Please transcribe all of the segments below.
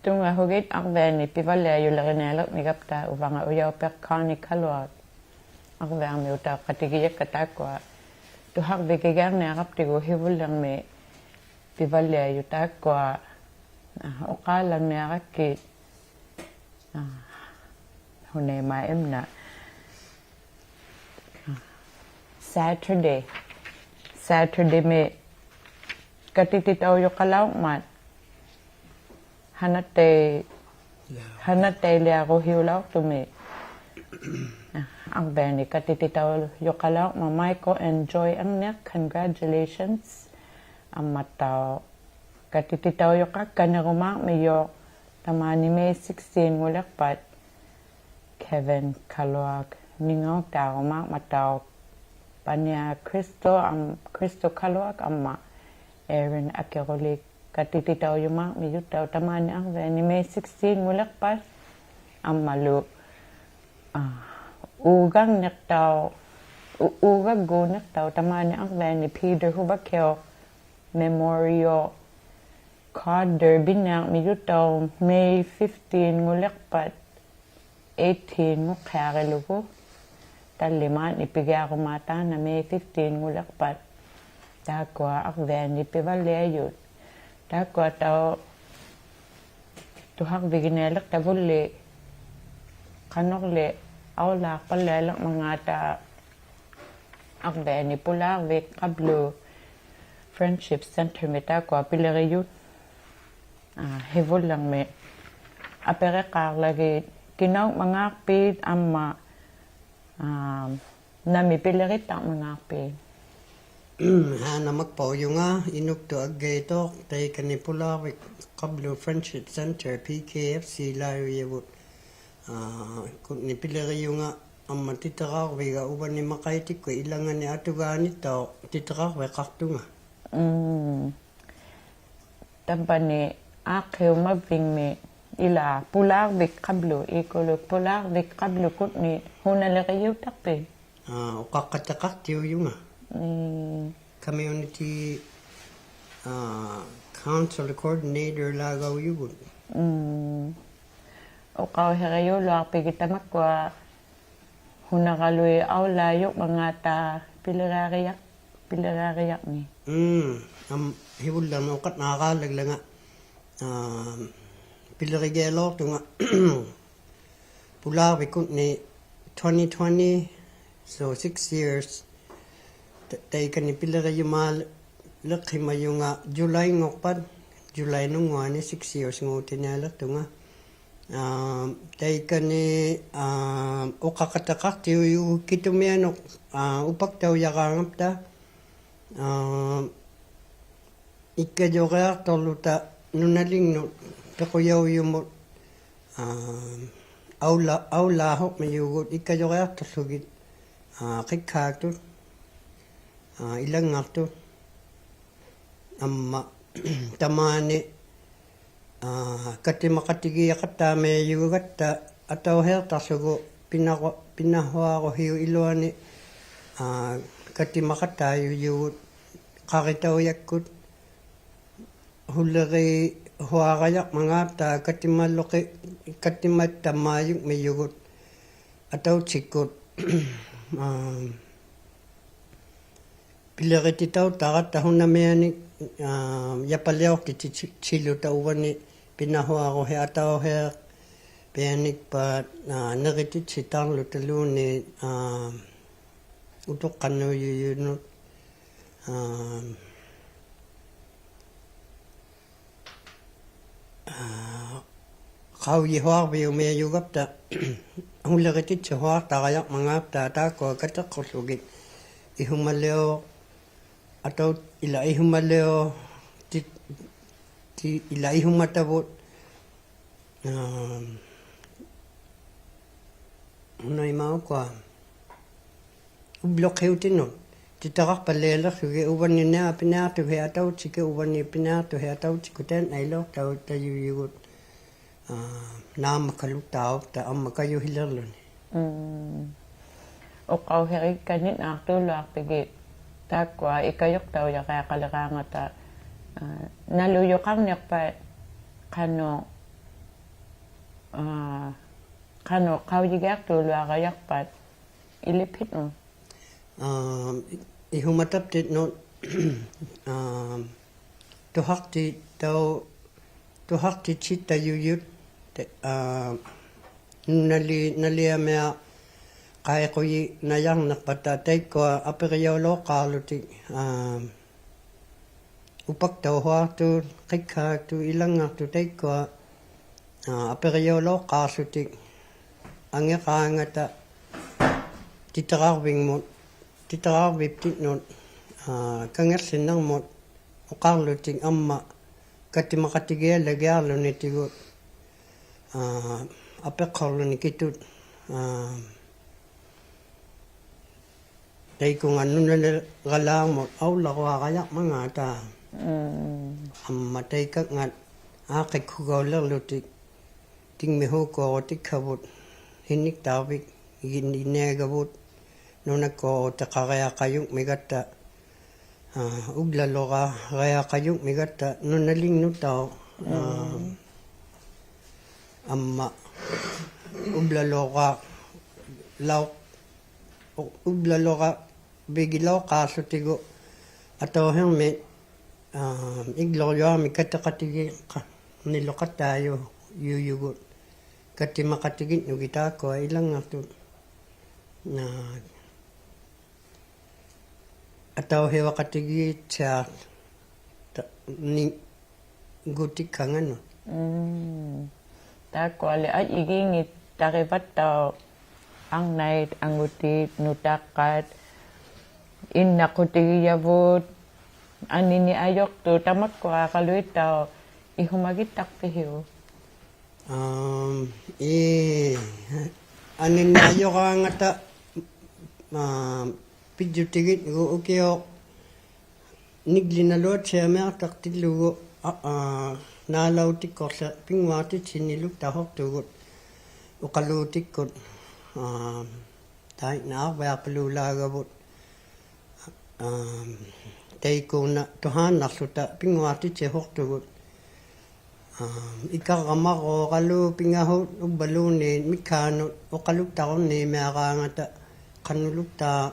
Tunga hugit akveni pivalle yullarinelo migapta uvanga uyaw perkani kalwa akvang mi uta katigiyak katakwa tuhak bigigarne akaptigo hivullang mi pivalle yutakwa ukalang ni akakit hunay maimna Saturday mi katititaw yukalaw mat hanate liya ko hiulaw tumi ang beni katititaw yukalaw mamay ko enjoy ang niya congratulations ang mataw katititaw yukak kanaruma mayo tamani May 16 mulakpat Kevin Kalwag ningaw tao mataw panya Kristo Kalwag ama Aaron Akirolik katititaw yung mga miyutaw tamani ang veni May 16 mulakpas ang malu ugag go naktaw tamani ang veni Peter Hubakyo Memorial Card Derby na miyutaw May 15 mulakpat 18 mukhakilugo taliman ipigya ko mata na May 15 mulakpat takwa ang veni pivaleyot takwa tao tuhak biginelak tabuli kanokle awlak palelak mga ta akbeni pulak vik kablo friendship center mi takwa pilariyut hivul lang mi apere kak lagi kinaw mga akpid ama nami pilarit ang mga akpid Hana magpauyo nga, inuk to agato, tay kanipula, kablo Friendship Center, PKFC, layo yabot. Kung nipilariyo nga, ang matitaka, wiga uban ni makaitik ko, ilangan ni ato ganito, titaka, kakto nga. Tampa ni akiw mabing mi, ila, pular bik kablo, ikolo, pular bik kablo, kut ni, hunalariyo takpe. Ukakatakak, tiyo yung nga. Community council coordinator lagaw yun. Ukaw herayo lo pigita makwa hunakaluy aw layok mga ta pilarayak ni. Hibul lang ukat nakakalag lang nga. Pilarigelo to nga pula wikut ni 2020 so 6 years. Tay kanipila kayo malaki mayo nga July ngokpad July nung 6 years ngutin niya to nga tay kani ukakatakak tiyo kitumianok upak taw yakangap ta ikadyo kaya toluta nunaling no takuyaw yung awla hok mayugot ikadyo kaya tasugit kikakto ilang nga to amma tamani kati makatigiya kata may yugata ataw herta sugo pinahwa ko hiyo iluani kati makatayo yugot kakitaw yakut hulari huwa kayak mga ta kati maloki kati matamayong may yugot ataw chikot Pilakiti tau takat tahun namanya yapalyaw kiti chilo tauwan ni pinahwa ko he ataw he pianik pa nakiti sitang lutalo ni utok kano yun kau yihwa biyo may yugap ta hulakiti chihwa takayak mga tata ko katak kusugit ihumaleo atau ila ihumaleo ti ilai humatavut unai mau kwa ublok heutinot ti tarak palela suge ubani na pina tu he atau chike ubani pina tu he atau chikuten ai lo tau ta yugut nam kalu tau ta amma kayu hilalun o kau heri kanit aktu luak tigi takwa ikayok tau ya kaya kalakanga ta naluyokang niyak pa kano kau yigak tu luak ayak pa ilipit mo ihumatap tit no tuhak ti chita yuyut nali amea kaya ko yi nayang nakpatatay ko aperiyaw lo kaluti upak tau hoa tu kika tu ilang tu tay ko aperiyaw lo kasuti angya kaangata titarawing mo titarawip tit no kangat sinang mo ukaluting amma kati makatigaya lagayalo ni tigot apekalo ni kitut tay kung ano na galang mo aw lako akayak mga ta matay ka nga akik hugaw lang lutik ting miho ko tik kabut hinik tawik ginegabut no nagko takakaya kayong megata uglalo ka kaya kayong megata no naling no tao amma uglalo ka law uglalo ka bigilaw kaso tigo ataw helmet igloyo mi katakatigi nilokat tayo yuyugot kati makatigin no kita ko ilang ato na ataw hewa katigi cha ni gutik kangan no takwa le ay igingit takibat tau ang night ang utit nutakat inakutiyabot anini ayok tu tamat ko akaluit tau ihumagit takpihiw anin ayok ang ata pijutigit go ukyo niglinalot siya may taktilugo nalautik ko sa pingwati siniluk tahok tugot ukalutik ko tayo na kaya palulagabot tayo ko na tuhan naksuta pingwati siya hok tugot ikakama ko kalu pingahot ubalunin mikano ukaluk takon ni may akangata kanuluk ta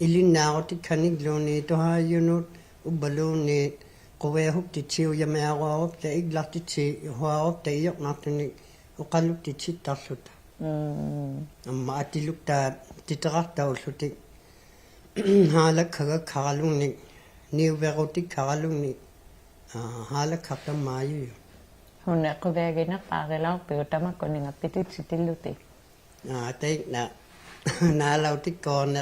ilin na ako tikaniglo ni tuhayunot ubalunin kowe hop ti chiu ya me awa hop te iglak ti chi hoa hop te yok natunik ukaluk ti chi tasut amma atiluk ta titarak ta usutik halak kaga kagalung ni niu verotik kagalung ni halak kakta mayu huna ko vege na pakilaw pero tamat ko ni nga pitit sitiluti te na nalautik ko na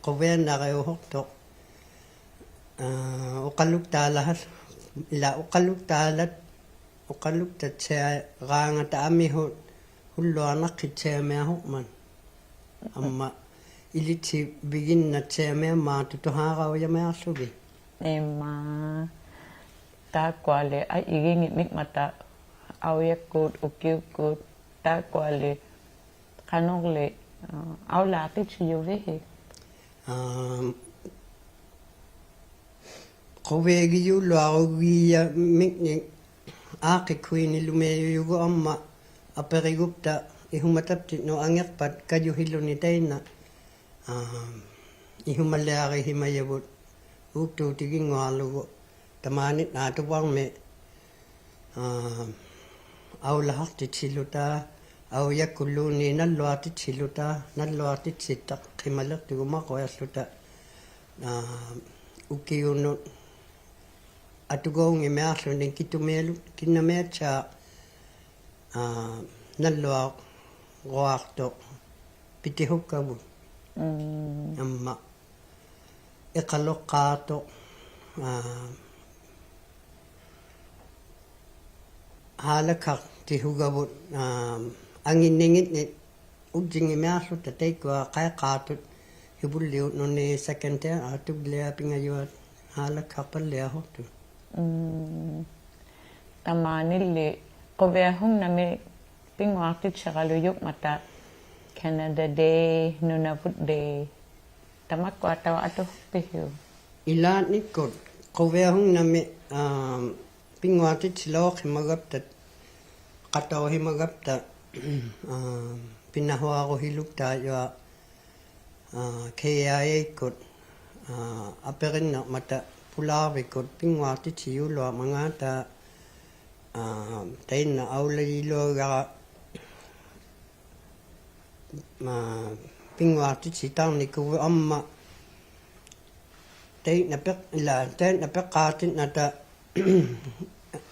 kowe na kayo hok tok ukaluk talat la ukaluk talat ukaluk ta che ranga ta ami hot hullo anak che me hokman amma iliti begin na che me ma tu ha ga ya me asubi ema takwa le ay igingit mikmata awyek kut ukyuk kut takwa le kanong le awlati chiyo vehe Kowegi yu luarogi ya mikni aki kuini lumeyo yugo amma aperigupta ihumatapti no angekpat kayo hilo ni tayna ihumalari himayabot uktu tigi ngalugo tamanit natuwang me aw lahak ti chiluta aw yakuluni nalwati chiluta nalwati chitak kimalak tigumako yasluta ukiyunot atugong imeaslo ning kitumelu kinamecha nalwa goakto pitihukkabu amma iqaloqato halakak ti hugabut angin ningit ni ujing imeasu tatay ko kaya katut hibuliw no ni second te atug lea pingayuat halakak palea ho tu tamanili quvehung nami pingwaqtit shagaluyuk mata Canada Day Nunavut Day tamakwa tawa ato pihiu ilan ni kot quvehung nami pingwatit silok himagaptat kataw himagapta pinahwa ko hiluk tayo KIA kot aperin na mata pulawi kot pingwatit siyulo mga ta tayo na awlayilo ga pingwatit sitang ni kuwa amma tayo na pekatin na ta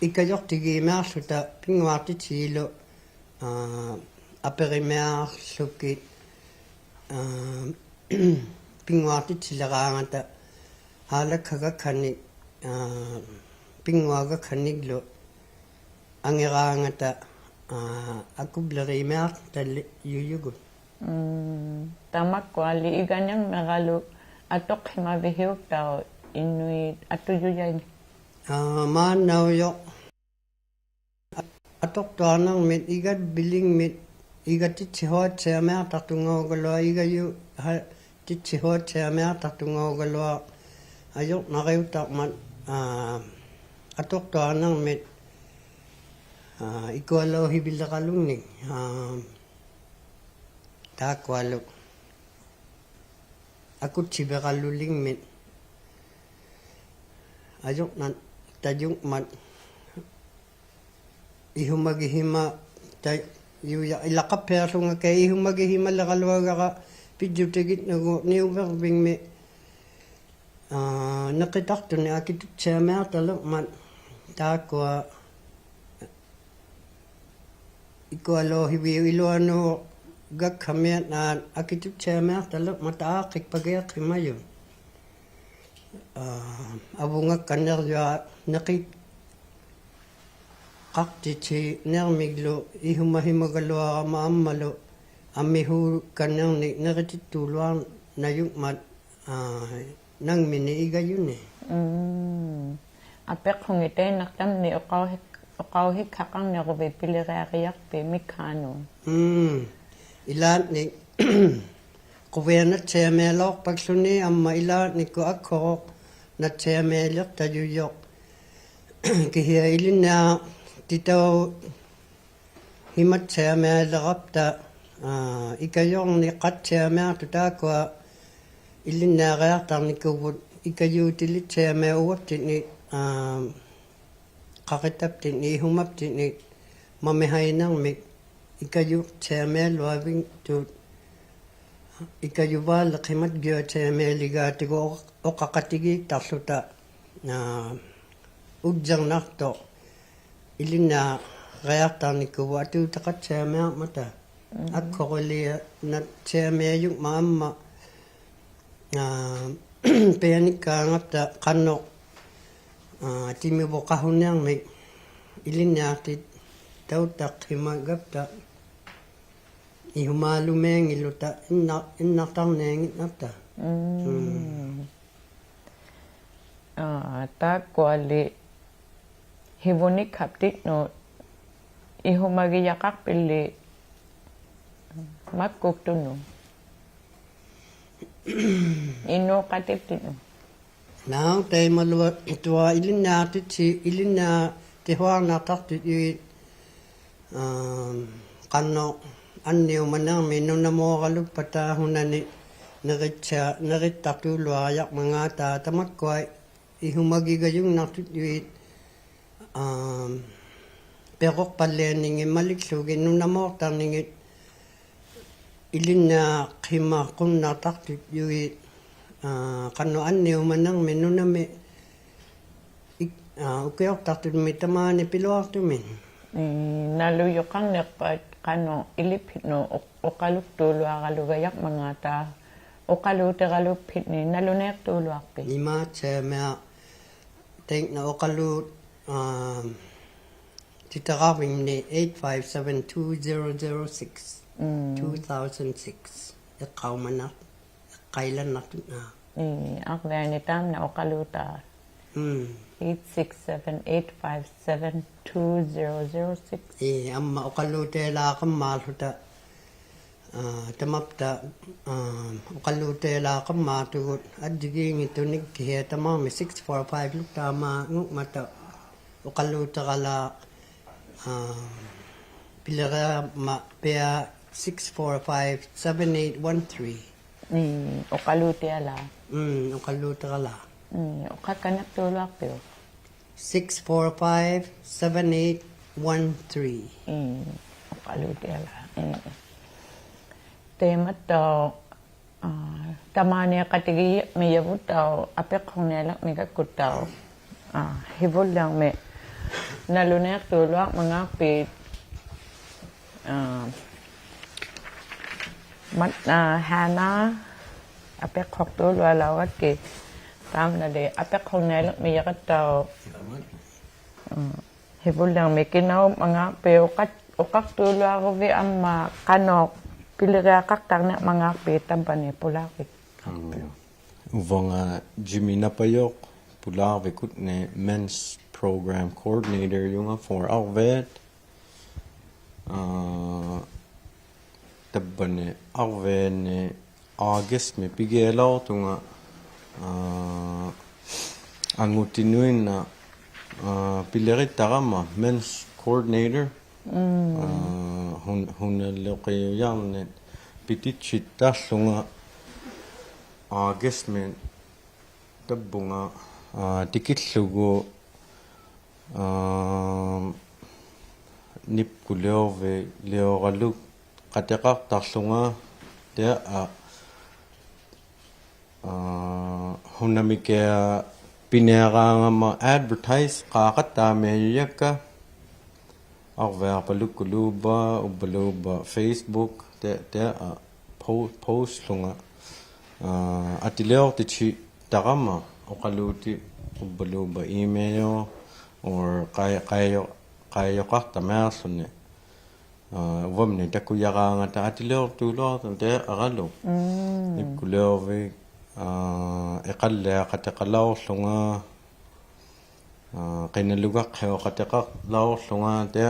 ikayok tigi masu ta pingwatit silo aperimea suki pingwatit silarangan ta halakaga kanig pingwaga kaniglo angiranga ta akublarimea ta yuyugut tamakwa liiganyang nagalu atok himavihiuk tao Inuit atuyuyan manaw yo atok tanang mit igat biling mit igat tihot chama tatungo galo igayu tihot chama tatungo galo ayok nakayu takman atok tanang mit ikwalo hibila kalungning takwalo aku chibe kaluling mit ayok nan tajung mat ihumagihima tay yuya ilaka perso nga kay ihumagihima lakalwaga ka pijutegit nago niuberbing me nakitakto ni akituk chama talok man takwa ikwalo hibiyo iluano gagkamiat na akituk chama talok mataakik pagyak himayo abunga kaner ya nakik kaktichi nermiglo ihumahimagalo maamalo amihu kaner ni nakitituluan na yung mat nang miniiga yun apek hungite naktam ni okawhik hakang ni ako pipilirayak pi mikano ilan ni kuwena tsemelok pagsuni amma ilan ni ko ako na tsemelok tayuyok kihiya ilin na titaw himat tsemelok ta ikayong ni kat tsemelok tutakwa ilin na kaya tang ni kuwut ikayu tilit tsemelok tini kakitap tini humap tini mamihay nang mik ikayu tsemelok wing tut ikayuba lakimat gyo tsemeliga tigo o kakatigi taksuta na udyang nakto ilin na kayakta ni kuwa atu takat tseme mata at kokoli na tseme yung maama peyanik ka ngapta kano timibo kahunyang may ilin na tit tautak himagapta ihumaalumeng iluta innatang nengit napta ta kwali hivonik haptik no ihumagiyakak pili makuktuno ino katiptino now tay malwa itwa ilin na ti ilin na tihuang na takti kano anniu manang minu na mo kalug patahunani naritatulo ayak mga ta tamatkway ihumagigayong natutwit perok paleningin maliksugin nung namortang ningit ilin na kima kung nataktuit kano anniu manang minu na me ukayok taktut may tamani piluak tumin naluyo kang nakpat kano ilipit no okaluk tulo akalugayak mga ta okaluta kalupit ni nalunek tulo akpi lima mea think na okalut Titaqavim ne 8572006 2006 iqaumanak iqailanak na Akveni tam na okaluta. 867-857-2006. amma uqallute laaqam maalhuta tamapta uqallute laaqam maatugut addigiingi tunik hiatamaami 645 luktama ngukmata uqallute qala pilera ma pea 6457813 Okaluti ala. uqallute qala Okakanak tulak pio. 6457813 Okaluti ala. Temat daw tamanya katigi mayabut daw apek honelak megakut daw. Hibol lang me nalunek tulak mga pit mat hana apek hok tulak lawat ke tam na de apek honelak meyakat daw. Hibol lang me kinaw mga peokat ukak tulak ko vi amma kanok pilira kaktak na mga pitam pa ni Pulaki. Uvanga Jimmy Napayok, Pulaki ne men's program coordinator yung for Arvet. Tabane Arvet ne August me pigelaw tunga angutinuin na pilerit tarama men's coordinator. Hunalokay yan pititchita sunga August men tabunga tikitlugo nipkulove leogaluk katekak tasunga te hunamike pinera ma advertise kakata meyaka Arver palukuluba ubaluba Facebook te post lunga atileo tichi tarama okaluti ubaluba email or kayo kakta mersune vomne takuyaranga ta atileo tulo te aralo ikuleove eqalla qataqalaw lunga kainaluga khayo kateka law lunga te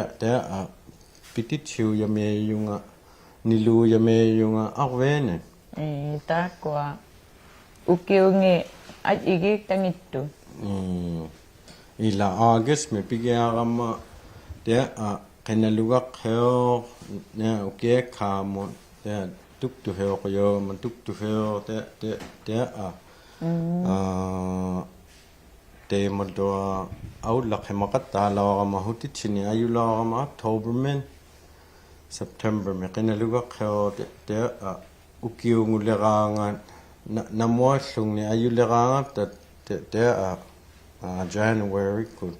pitichu yame yunga nilu yame yunga arvene Ta kwa ukiungi at igik tangittu. Ila August me pigiarama te kainaluga khayo ne uke kamo te tuktu heo yo man tuktu heo te te modoa outlook hemakata lawa mahuti chini ayula ma October men September me kinaluga khayo te ukiunguleranga namuaslung ni ayuleranga te January ko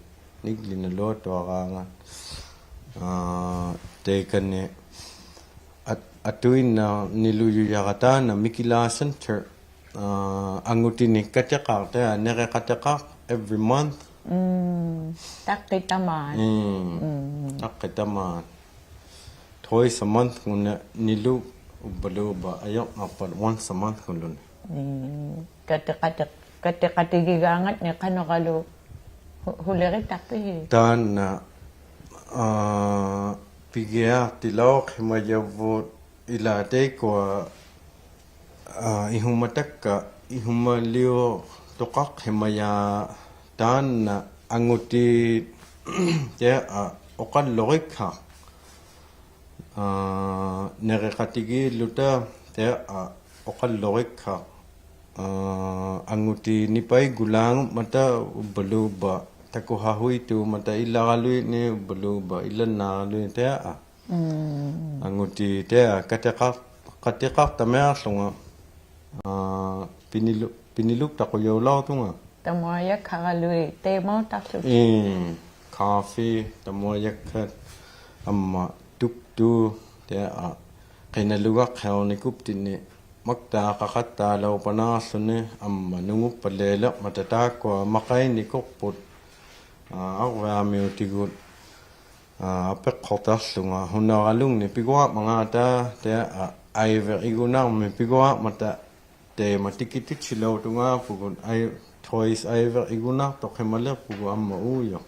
nigli na loto aranga te kane atuin na niluyu yakata na Mikila Center angutini katekak te nere katekak every month. Takitaman. Takitaman. Twice a month nguna nilu ubaluba ayok apat once a month ngulun. Katikatigigangad ni kanokalo hulirit takpi. Dan na pigya tilok himayavot ilate ko ihumatakka ihumaliyo tokak himaya dan na anguti te okal logika nerekatigi luta te okal logika anguti nipay gulang mata baluba takuhahui tu mata ilagalui ni baluba ilan na lui te anguti te katekak tamea sunga piniluk takuyaw lao tunga Tamoya kagalui temo taksu. Coffee tamoyak amma tuktu te kainaluga khaw ni kuptini makta kakata law panasune amma nungu palela matata ko makai ni kokput awami utigut ape khotarlunga hunaralungni pigua mangata te aiver igunar me pigua mata te matikitichilo tunga pugun ai toys aiver igunar to khemaler pugu amma uyo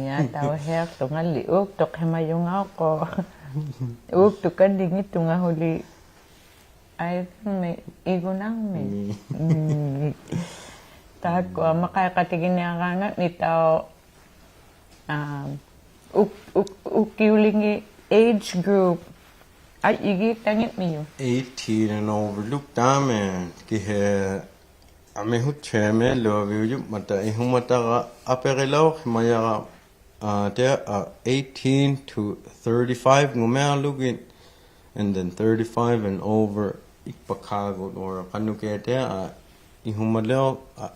ya tao her tunga li uk to khemayunga ko uk to kandingi tunga holi ai me igunang me ta ko makakatigin nga ni tao ukiulingi age group ay igi tangit miyo 18 and over look dame ki he ame hu cheme lo yu mata ihumata aperelo mayara te 18 to 35 ngumea lugin and then 35 and over ipakago or kanuke te ihumalo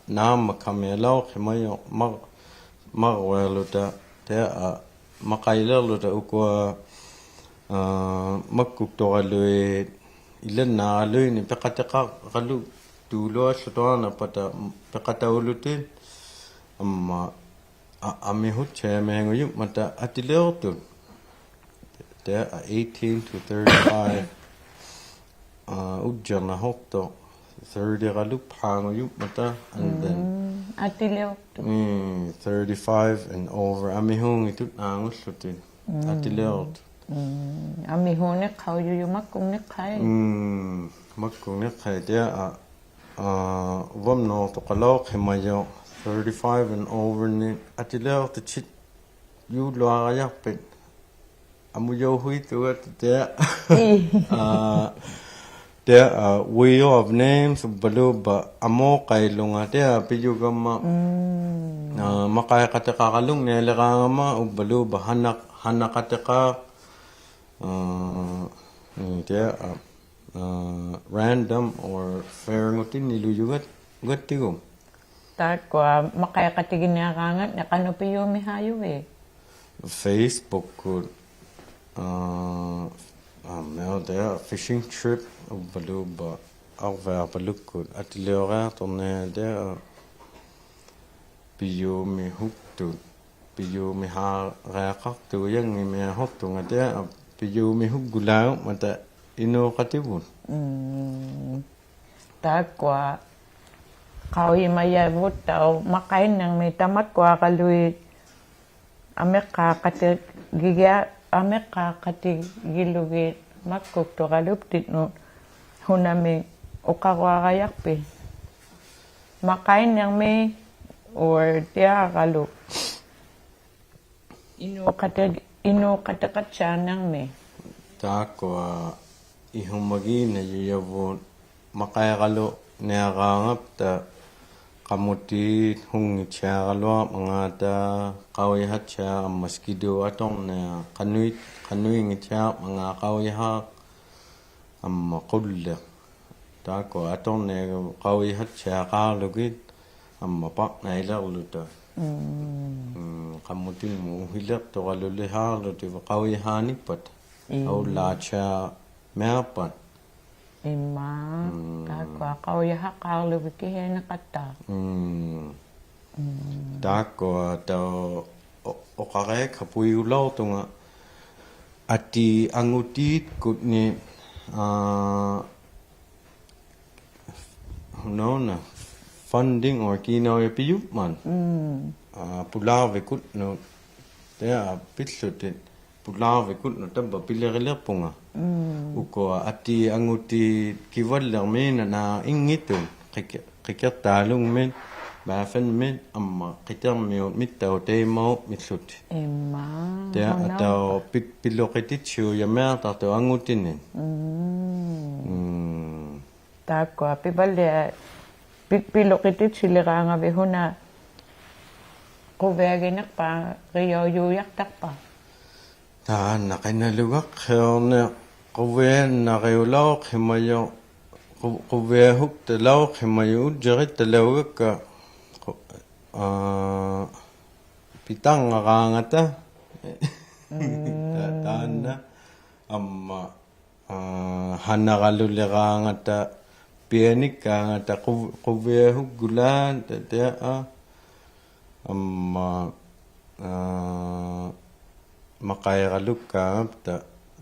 nam kamelo khmayo magweluta te makailelo ukwa makkuktoralui ilanna alui ni peqataqa qalu tuuluallutana pata peqataulutin amma amihut chemenguyu mata atileortun te 18 to 35 ujjarna hokto 30 qalu phanguyu mata and then atileo 35 and over amihung itut angullutin atileort ami hone khau yu makung ne khai makung ne khai dia vom no to qalo khemayo 35 and over ni atileort the chit yu lo ya pe amuyo hui tu te there way of names baluba amo kailunga te piyugama makaya kataqalung ne lagama baluba hanaqataqa random or fairngutin niluyugat tigum ta kwa makaya katigin nga na kanopiyo mi hayo Facebook could there fishing trip baluba arva balukut atlera tonne there piyo mi huktu piyo mi ha raqaq tu yang mi hoktu ngate piyo mi hukgulau mata ino qatibun ta kwa kawi maya vutau makain nang may tamat kwa kalui ameka katigilugit makkuk to kaluptit no hunami ukawagayakpi makain nang may or tiya kalup ino katakatsa nang may ta kwa ihumagi na yuyavun makayakalo nearangap ta kamuti hungi chagalo mga ta kawihat cha maskido atong na kanui ngi cha mga kawihat amma qulla ta ko atong ne kawihat cha qalugit amma pak na ilarluta kamuti mu hilak to galule halu ti kawihani pat au la cha meapat ima ta kwa kawiya hakalu bikihe nakata ta ko ta o kare kapui ulo tunga ati angutit kutni no funding or kino piyup man pulave kut no te pitlutin pulave kut no tabba pilerile punga uko ati anguti kivaller men na ingitun qikat talung men ba fen men amma qitam mit taw te mo mitlut ima te ataw piloqitit chu yama ta to angutinin ta kwa piballe piloqitit chiliranga behuna kuveginak pa riyo yuyak takpa ta naqinalugaq kherne quwen naqiyulaw khimayo quwe huk talaw khimayo jerit talawga pitang ngangata tana amma hanagalulerangata pianikangata quwe huk gulan ta amma maqairalukkaangapta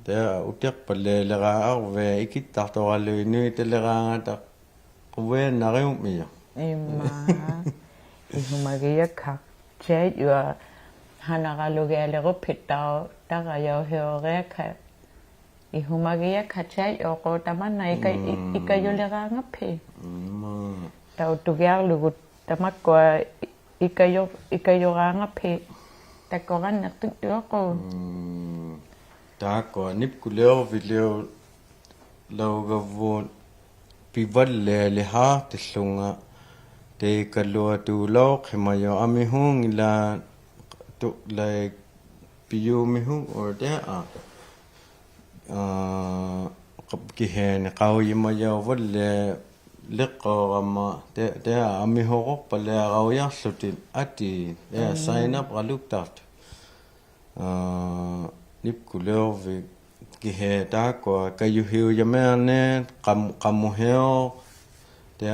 taa utiarpalleeleraarve ikittartoraluinui taleraangata quveennariummiyo Imma ihumagiakka chat yua hanaralugealerupittao tarayauheoreaka ihumagiakka chat yoqutamanna ikayuleraangappi tautugiarlugut tamakkua ikayuraangappi takkorannertuqtuoqu taakko nipkuleorvileo laugavvuun pivallealihaartillunga teikkalluatuuloo qimayo amihuungila like piyumihung or there kihene qauyimayo valle liqqoorama te amihoqorpaleaqaujarlutin ati sign up qaluktaart nipkuleorvi kihe taakko kayuhiuyameerne qamuheo te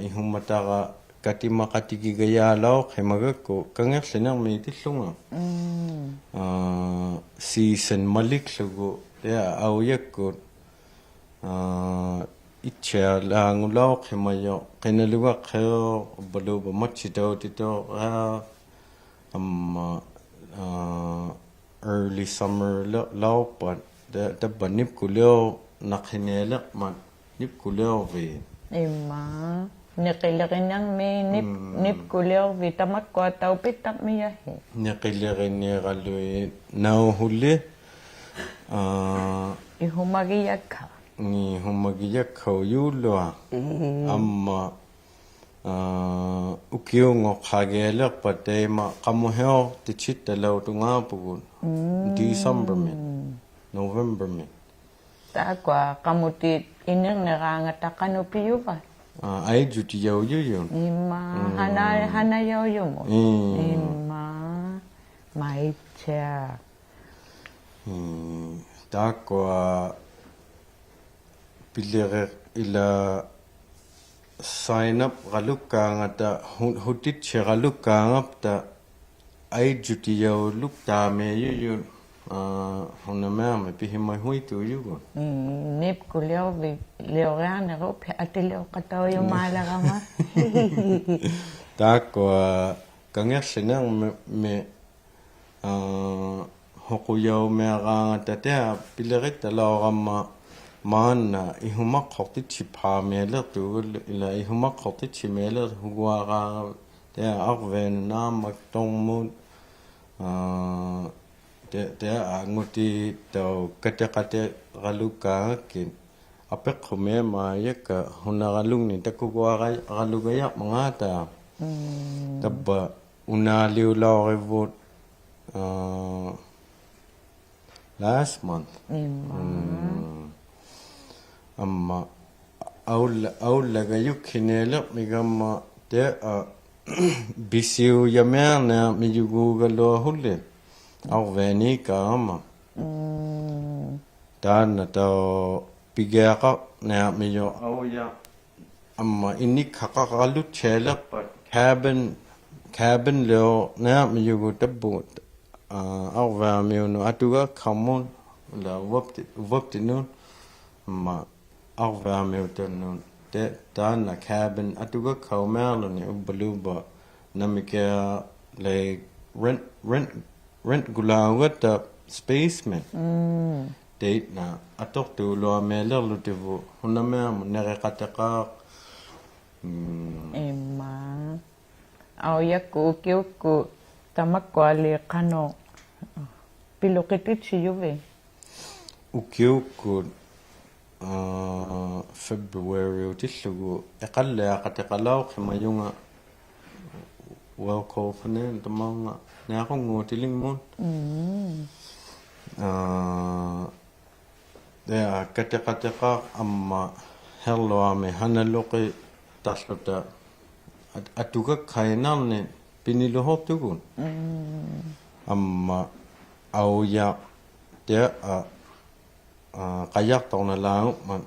ihummatara katimaqatikigayaalao qimagakku kangerlinermi tillunga season maliklugu te auyakkut itchaalaangulao qimayo qinalugaqheo baluba machitautito amma early summer laupat tabba nipkuleo naqhineeleqmat nipkuleorvi imma niqilerinnermi nipkuleorvi tamakkua taupittarmiyahi neqilerineralui nauhulli ihumagiakka ni humagiyakkhau yuullua amma ukiungo qageelerpa teema qamuheo tichittalautungaapukun December min November min taakua qamutit inernerangataqqanupiyuva aijutiyauyyun imma hanayauyumu imma maitcha taakua pilere ila sign up qalukkaangata hutitcheralukkaangapta aijutiyau luktaameeyuyun hunameame pihimai huituuyugun nipkuleorvi leoreanerupi atileoqatauyumaalarama taakua kangerlinerme hoquyaumearaangata tea pilerittalauramma maanna ihumaqqortitchipaamealertuugul ila ihumaqqortitchimealer huguaraa tea arveenaamak tormut tea aanguti tau kateqateqalukkaangakkin apeqqumeemaayakka hunaralungni takkuguaralugayaq mangaata tabba unaaliulaorivut last month amma aullagayukhineeleq migamma te bisiuyamearna miyuguugaluahulli arveeniikaama taanna tao pigeaqa naamiyo auya amma innikhaqaqalutcheelerpat cabin leo naamiyugu tabbugut arvaamiunu atuga khammun la waptinun amma arvaamiutannun te taanna cabin atuga khaumearluni ubbaluba namikea like rent gulaawata spaceman date na atortuulua meelerlutivu hunameamu nereqateqaaq imma auyakku ukiukku tamakkualiiqqano piluqititsiyuvi ukiukkut February utillugu eqalleaqateqalauqimayunga welkofanen tamaunga naaqunguutilingmun tea kateqateqaaq amma herluami hanaluqi talluta atugakkainarni piniluhortugun amma auya tea qajartornalaangupman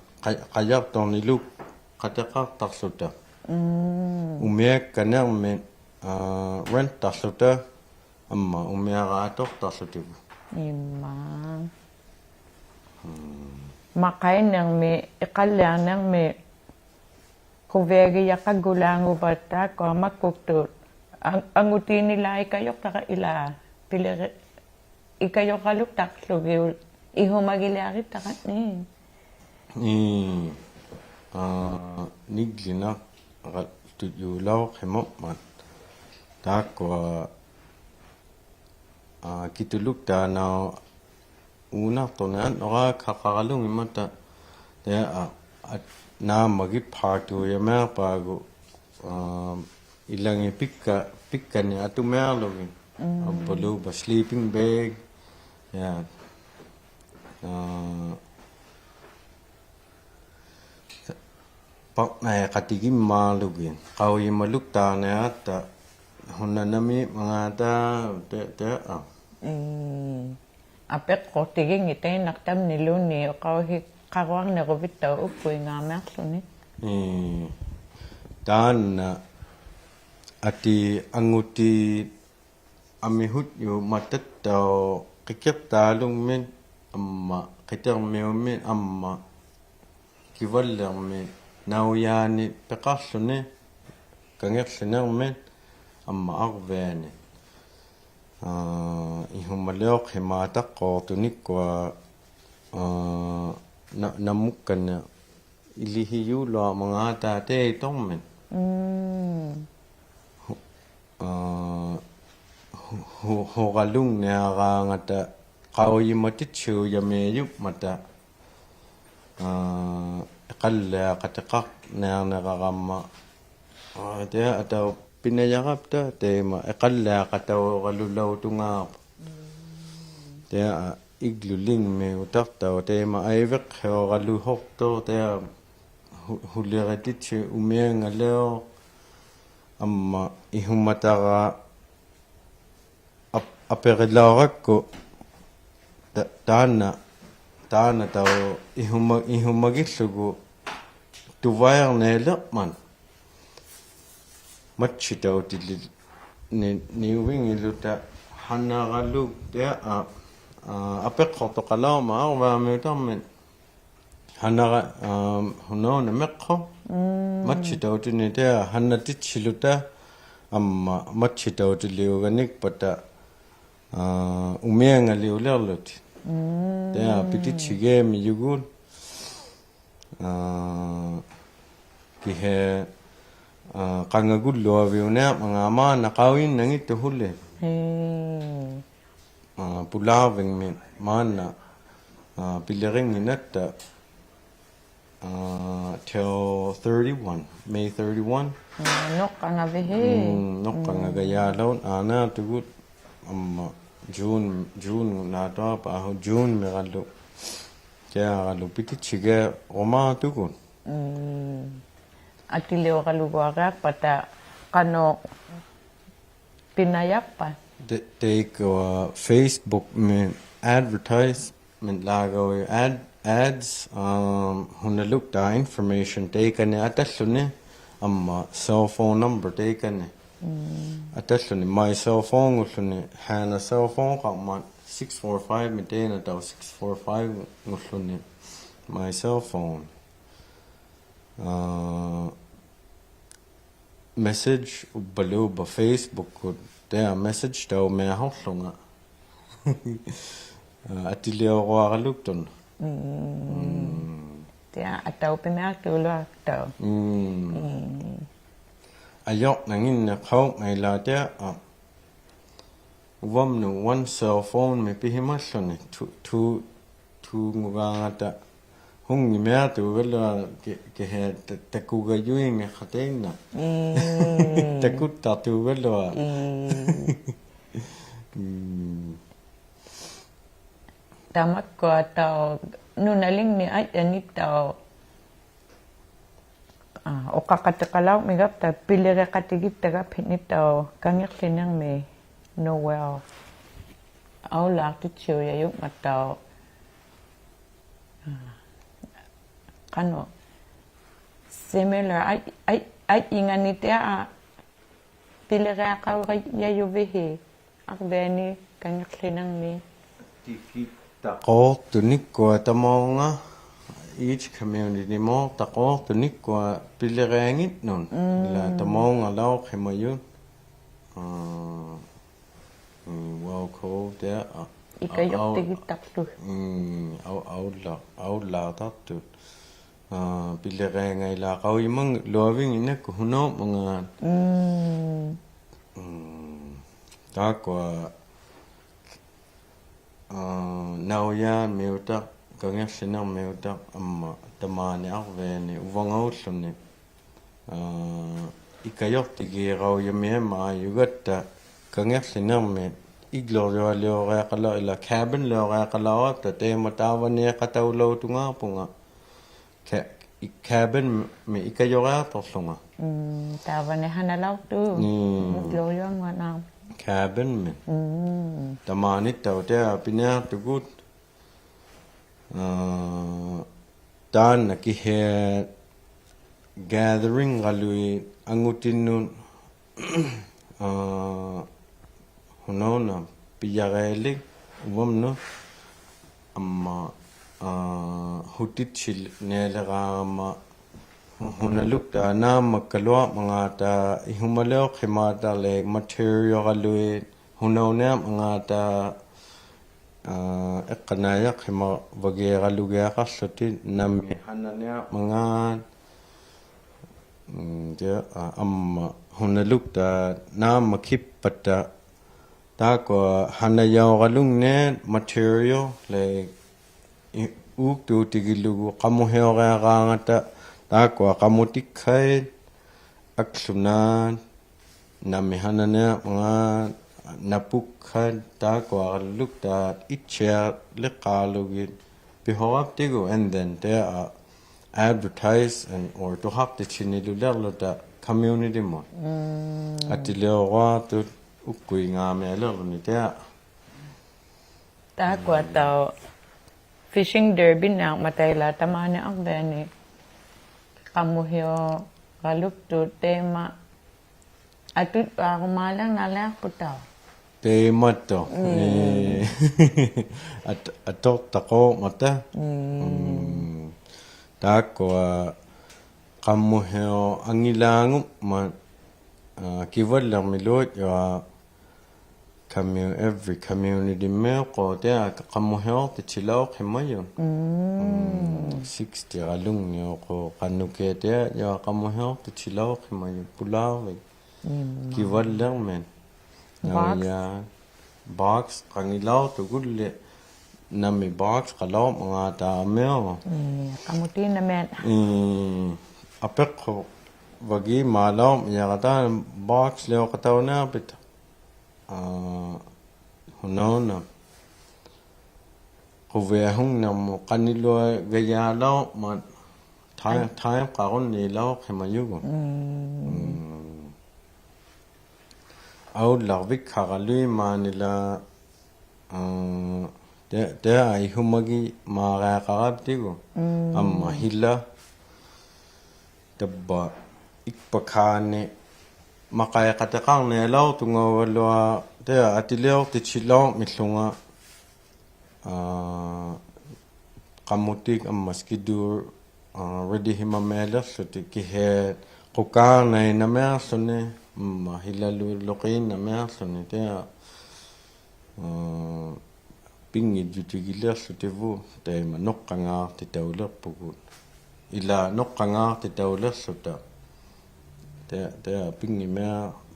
qajartorniluk qateqartarluta umiakkanermi rent tarluta amma umiaraatortarlutigu Imma. Maqainnermi iqalliarnermi quviagiyaqaggulaangupattaa koamakkuktuut angutiinilaikajoqtaqa ilaa pilere ikajoqaluktaqlugiul ihumagiliarittaqatni niglina tujuulauqimommat taakkua kituluktaanao uunartornean oraaqaqaralungimmata taa naamagi partuuyamaarpaagu ilangi pikkani atumearlugin appaluupa sleeping bag ja qatigimmaarlugin qauyimaluktaarneaatta hunnanami mangata te apeqqortigin itainnartamnilunni oqauhi qaruarneruvittau uppuingaamiarluni taanna ati anguti amihut yu matattao qikertaalungmin amma qitermiummin amma kivallermin nauyaani peqarluni kangerlunermin amma arvaani ihumaleoq himaataqqoortunikkua namukkana ilihiyuulua mangaataa teetormin hoqalungniaraangata qauyimatitsu yameeyup mata eqallaaqateqaq nearneraqamma tea atau pinayaqapta teema eqallaaqatauqalulautungaaq tea iglulingmi utartau teema aiveq heoqaluhortor tea huleratitsi umiangaleo amma ihumatara aperilaurakku taana tau ihumagillugu tuvaarneelerman matchitautilli niuvingiluta hannaqalluk tea apeqqortoqalauma arvaamiutarmin hannaqa hunoona meqqo matchitautini tea hannatitsiluta amma matchitautilliuganikpata umiangaliulerlut tea pititsigeemi yugun kihe qangagulluaviunea mangaamaana qauinnangittu hulle pulaavingmi maana pilleringinnatta till 31 May 31 noqqangavihi noqqangagayaalun aanaatugut amma June naatoapa ahu June meqallu keaqallu pititsige romaatugun atiliuqaluguaqaaqpata qano pinayaqpa take Facebook min advertisement lago ads hunalukta information takeane atalluni amma cell phone number takeane atalluni my cell phone ulluni hana cell phone qamman 645 mitena taw 645 ulluni my cell phone message baluba Facebook tea message taw me hollunga atiliuqaaqaluktun tea atau pimeaqtuuluaqtau ayoq nanginne qaw ngaila tea uvamnu one cell phone me pihimalluni tu ngugangata hungi meatu vela ke he takugayuinge khateina takuttatu vela tamakko atau nunalingni ajanitau oqaqataqalau migapta pilireqatigittagap hinitau kangerlinangmi Noel aulaartitsiuyayuk matau qano similar ai inganitea pilireaqaurayayuvihi akveni kanyaklinang ni Tako tunikwa tamonga each community mo tako tunikwa pilirangit nun la tamonga lau khimayun wow ko der ikayok tigitaklu au la tattu piliranga ila qawi mang loving inak huno mga takwa nauya meuta kangya sinang meuta amma tamani arveni uvangaulluni ikayok tigi rauyame ma yugatta kangya sinang me iglorioqala ila cabin loqala ta tema tawani qatawlo tunga punga cabin me ikayora torlunga tavane hanalau tu gloyo ngana cabin me tamani tawte apina tugut tan ki he gathering galui angutinun hunona piyagelik wamno amma hutichil nelerama hunaluk ta nama kalwa mga ta ihumaleo khimata le material galui hunona mga ta eqnaya khima wage galuga qallati nami hananya mga ja amma hunaluk ta nama khippata ta ko hanaya galungne material le uktu tigilugu qamuheoga gaangata takwa qamutikhay aksunan namihanana mga napukhan takwa lukta itcher liqalugit bihawap tigu and then there are advertise and or to hap the chinilulerlota community mo atilewa tu ukui ngame lerni tea takwa tao fishing derby na matayla tamani akveni kamuhyo galuk tu tema atut akumalang nalak putaw tema to atok tako mata takwa kamuhyo angilangu ma kiwala milot ya every community me ko te kamuhyo te chilaw khimayun 60 galung yo ko kanuke te ya kamuhyo te chilaw khimayun pulaw kiwala men ya box kangilaw to gulle nami box kalaw mga ta meo kamuti na men apek ko wagi malaw ya kata box leo kataw na bit hunona kuvehung nam kanilo gayalo ma thai qaron ni law khimayugo au lawik khagalui manila de ai humagi mara qarabtigo amma hilla tabba ikpakhane makaya katakang ne law tunga walwa te atileo te chilaw mitlunga kamutik amaskidur ready himamela sote ki he kokana na mersone mahilalu lokin na mersone te pingi jutigila sote vu te manokanga te tawla pugut ila nokanga te tawla sota te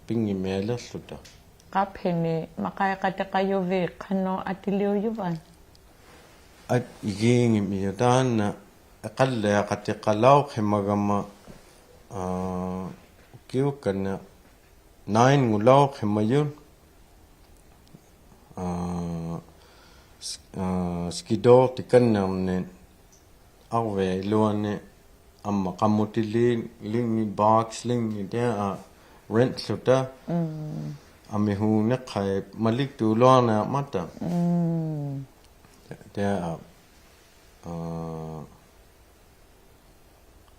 pingi mela sota kapene makaya katakayo ve kano atilio yuvan at yingi miyodan aqalla qatiqalaw khimagama kiu kana 9 ngulaw khimayun skido tikannamne arve luane amma kamutili lingi box lingi der rent sota ami hu ne khai malik tu lona mata der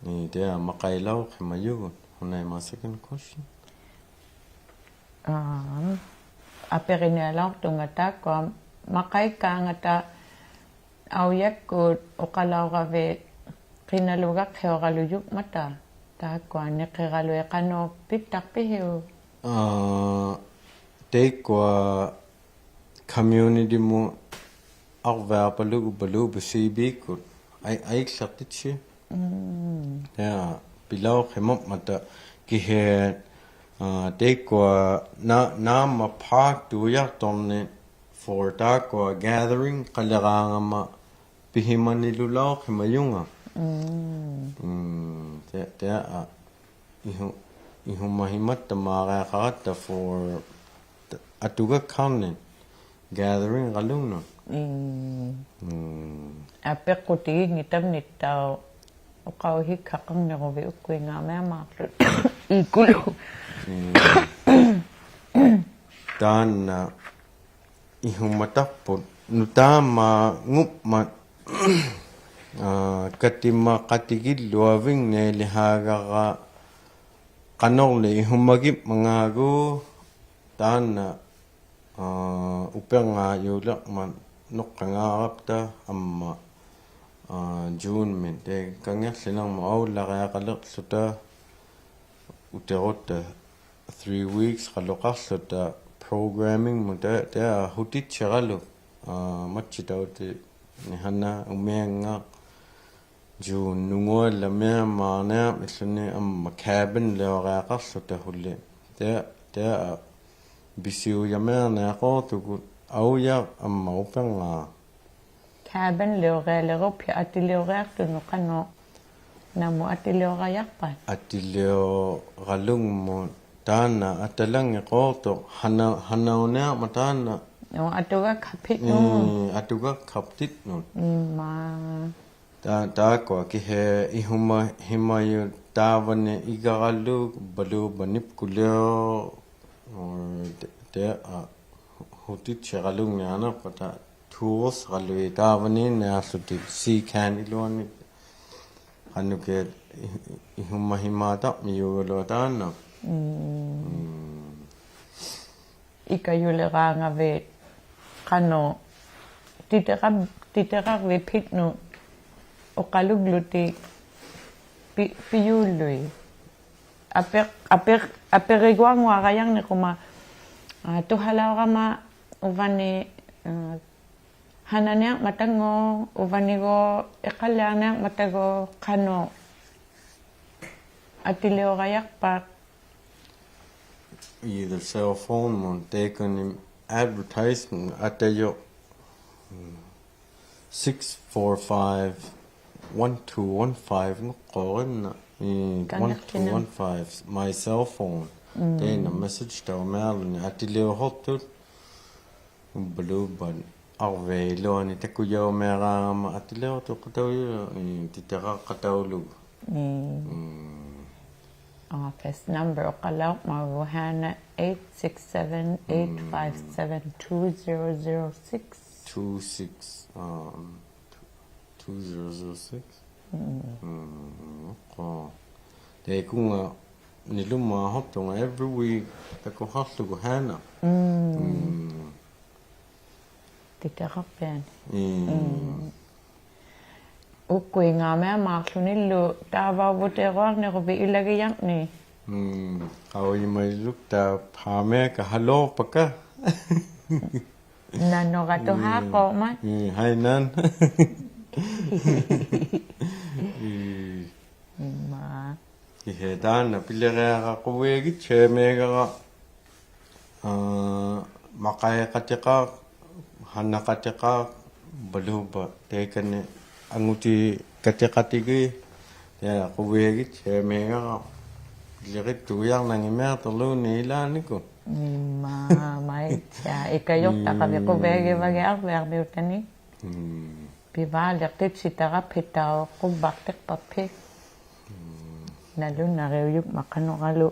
ni der maqailaw khimayun hunay ma second question aperinelaq tungataqqa maqaikkaangata auyakkuut oqalauravit qinalugaq heoraluyuk mata taakkuan neqiralueqanuupit taqpihiu teikwa community mu arvaapalugu paluupasiibiikkut aiqlartitsi ja pilau hemop mata kihe teikwa naama park tuuyartorni for taakwa gathering qaleraangama pihimanilulao himayunga te ihumahimatta maaqaaqaratta for atuga kannen gathering qalungno apeqqutigik ngitamnittau oqauhik haqanneruvi ukkuingaamiamaarlut ikulu taanna ihumataqput nutaama ngupmat katimma qatigilluaving neelihaagaqa qanorli ihumagip mangaagu taanna upengaayulaqman noqqangaarapta amma June min te kangerlinarma aullariaqalerluta uterutta 3 weeks qalloqarluta programming muta ta hutitcheralu matchitauti nihanna umeanga June nungualla meamaarnea illuni amma cabin leoreaqarluta hulli ta bisiuyameerneaqortukut auya amma upenga cabin leorealerup ja atiliureartunu qanu namu atiliurearpat atilio galungmu taana atalangeqorto hanaunea mataana no atuga kapitnu atuga kaptitnu ma taakwa kihe himayu taavane igarallu balu banip kuleo te hutitcheralungiana pata tours galui taavane naarluti siikaaniluani qanuke ihumahimata miyulo taana ikayuleraangavit qanu titerarvipitnu oqalugluti piyullui aperiguanguaqayanniquma tuhalaurama uvani hananiaq matango uvanigo eqalliarniaq matago qanu atiliorayarpaq either cell phone mon taken advertisement atayo 645-1215 noqorinna 1215 my cell phone then a message to malni atiliohortut bluban arveiloni takuyo merama atilio toqtawi titeraqataulu office number oqalauq maruhana 867-857-2006 2006 te kunga niluma hoptonga every week tako harlugu hana titeraqpian ukkuingaamiamaarlunillu taavauvuteeruarneruvi ilagiyanni qawimailuk ta phameeka halorpaka nanoqatuhaaqormat hainan ma ihedana pilereaqa quweegit chemeegara maqaeqatiqa hannaqatiqa baluba teekane anguti katiqatigi ya quweegit chemeegara pilerit tuyarnangimeertorluuni ilaaniku ma maitsa ikayortaqaviquveegivagiarviarmiutani pivaaliqtitsitaqapitao qubbartiqparpik nalunariuyuk maqanoqalu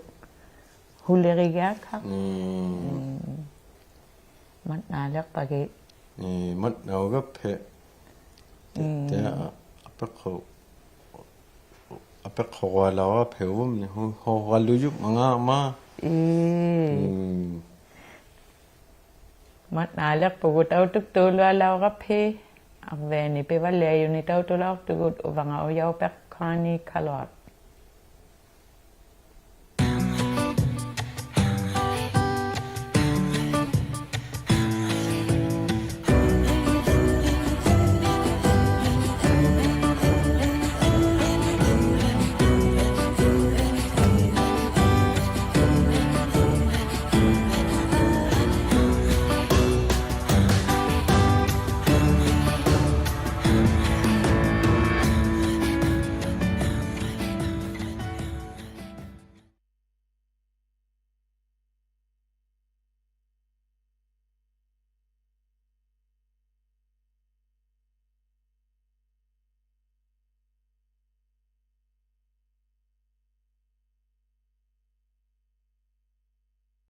hulerigaakaq matnaaleqpagi matnaugappe te apeqqorualaura pewumni horraluyuk mangaama mat nalak pugut au tuk tulu alaw kape ak veni pe valya yun itaw tulak tugut uvanga uyaw pek kani kalot